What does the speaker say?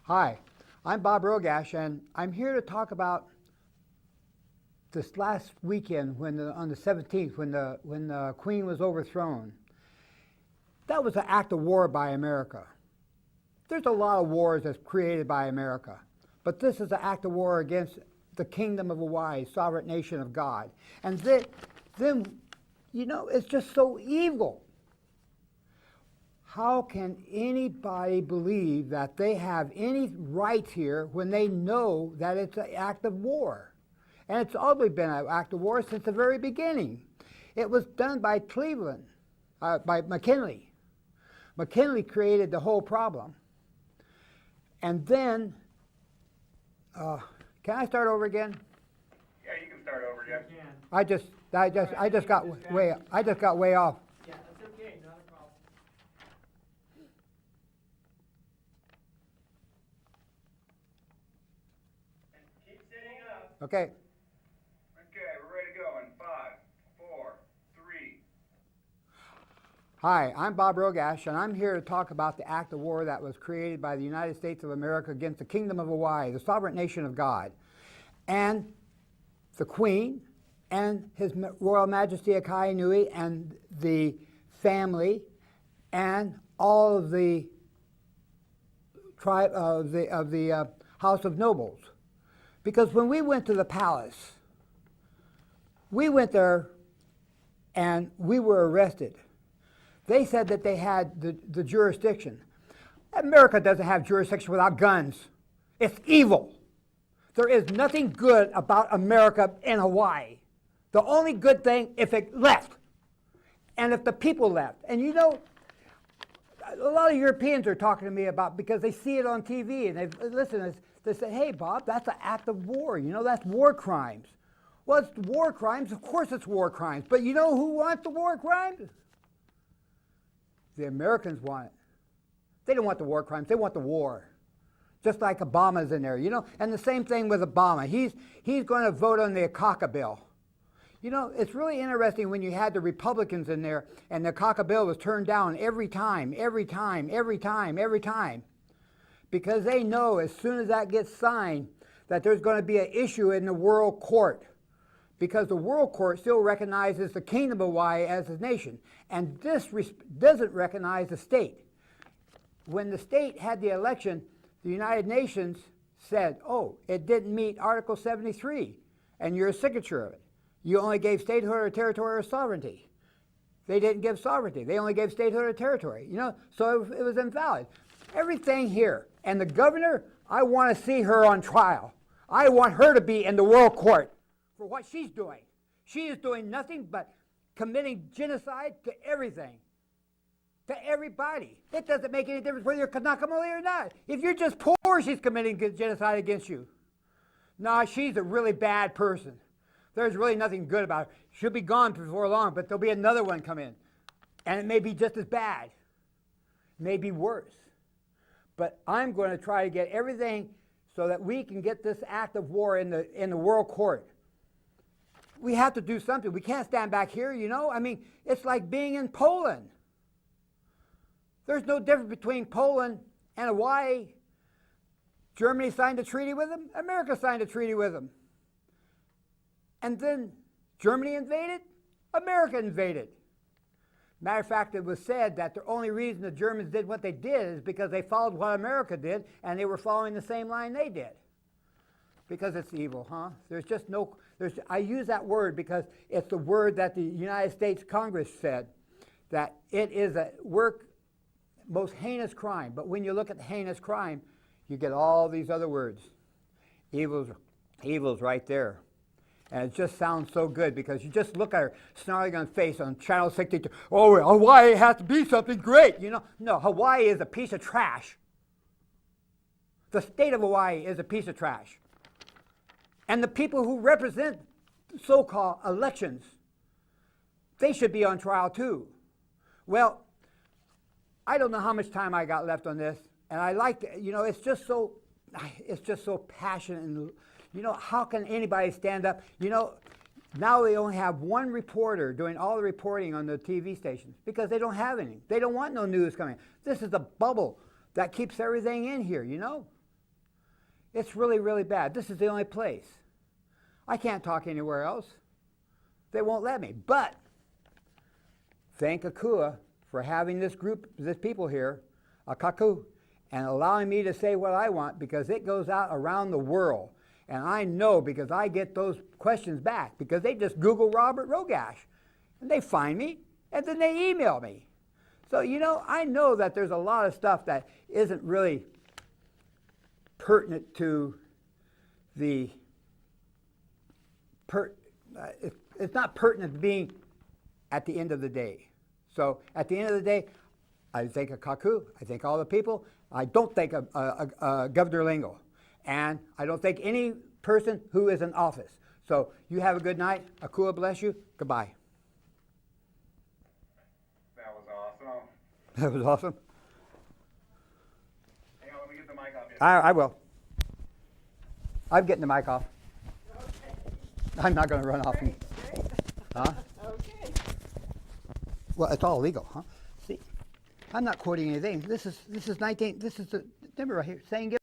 Hi, I'm Bob Rogash, and I'm here to talk about this last weekend on the 17th when the Queen was overthrown. That was an act of war by America. There's a lot of wars that's created by America, but this is an act of war against the Kingdom of Hawaii, sovereign nation of God. And then, you know, it's just so evil. How can anybody believe that they have any rights here when they know that it's an act of war? And it's always been an act of war since the very beginning. It was done by by McKinley. McKinley created the whole problem. And then, can I start over again? Yeah, you can start over, Jeff. I just got way off. Yeah, that's okay, not a problem. And keep sitting up. Okay. Okay, we're ready to go in 5, 4, 3. Hi, I'm Bob Rogash, and I'm here to talk about the act of war that was created by the United States of America against the Kingdom of Hawaii, the sovereign nation of God, and the Queen, and His Royal Majesty Akai Nui, and the family, and all of the tribe of the House of Nobles. Because when we went to the palace, we went there and we were arrested. They said that they had the jurisdiction. America doesn't have jurisdiction without guns. It's evil. There is nothing good about America in Hawaii. The only good thing if it left, and if the people left. And you know, a lot of Europeans are talking to me about, because they see it on TV, and they say, hey, Bob, that's an act of war. You know, that's war crimes. Well, it's war crimes. Of course it's war crimes. But you know who wants the war crimes? The Americans want it. They don't want the war crimes. They want the war. Just like Obama's in there, you know. And the same thing with Obama. He's going to vote on the Akaka bill. You know, it's really interesting when you had the Republicans in there and the Akaka bill was turned down every time. Because they know as soon as that gets signed that there's going to be an issue in the World Court. Because the World Court still recognizes the Kingdom of Hawaii as a nation. And this doesn't recognize the state. When the state had the election, the United Nations said, oh, it didn't meet Article 73, and you're a signature of it. You only gave statehood or territorial sovereignty. They didn't give sovereignty. They only gave statehood or territory, you know, so it was invalid. Everything here. And the governor, I want to see her on trial. I want her to be in the World Court for what she's doing. She is doing nothing but committing genocide to everything, to everybody. It doesn't make any difference whether you're Kanakamoli or not. If you're just poor, she's committing genocide against you. No, she's a really bad person. There's really nothing good about her. She'll be gone before long, but there'll be another one come in. And it may be just as bad, maybe worse. But I'm going to try to get everything so that we can get this act of war in the World Court. We have to do something. We can't stand back here, you know. I mean, it's like being in Poland. There's no difference between Poland and Hawaii. Germany signed a treaty with them. America signed a treaty with them. And then Germany invaded. America invaded. Matter of fact, it was said that the only reason the Germans did what they did is because they followed what America did, and they were following the same line they did. Because it's evil, huh? There's just no, I use that word because it's the word that the United States Congress said, that it is a most heinous crime. But when you look at the heinous crime, you get all these other words. Evil's right there. And it just sounds so good because you just look at her snarling on face on Channel 62. Oh, Hawaii has to be something great, you know. No, Hawaii is a piece of trash. The state of Hawaii is a piece of trash. And the people who represent so-called elections, they should be on trial too. Well, I don't know how much time I got left on this, and I like to, you know, it's just so passionate, and you know, how can anybody stand up? You know, now they only have one reporter doing all the reporting on the TV stations because they don't have any. They don't want no news coming. This is the bubble that keeps everything in here, you know. It's really, really bad. This is the only place. I can't talk anywhere else. They won't let me. But thank Akua for having this group, this people here, Akaku, and allowing me to say what I want, because it goes out around the world. And I know, because I get those questions back, because they just Google Robert Rogash, and they find me, and then they email me. So, you know, I know that there's a lot of stuff that isn't really pertinent to the, it's not pertinent to being at the end of the day. So at the end of the day, I thank Akaku, I thank all the people. I don't thank Governor Lingo, and I don't thank any person who is in office. So you have a good night. Akua bless you. Goodbye. That was awesome. That was awesome. Hang on, let me get the mic off here. I will. I'm getting the mic off. Okay. I'm not going to run off. Great. Huh? Okay. Well, it's all legal, huh? See, I'm not quoting anything. This is the number right here saying.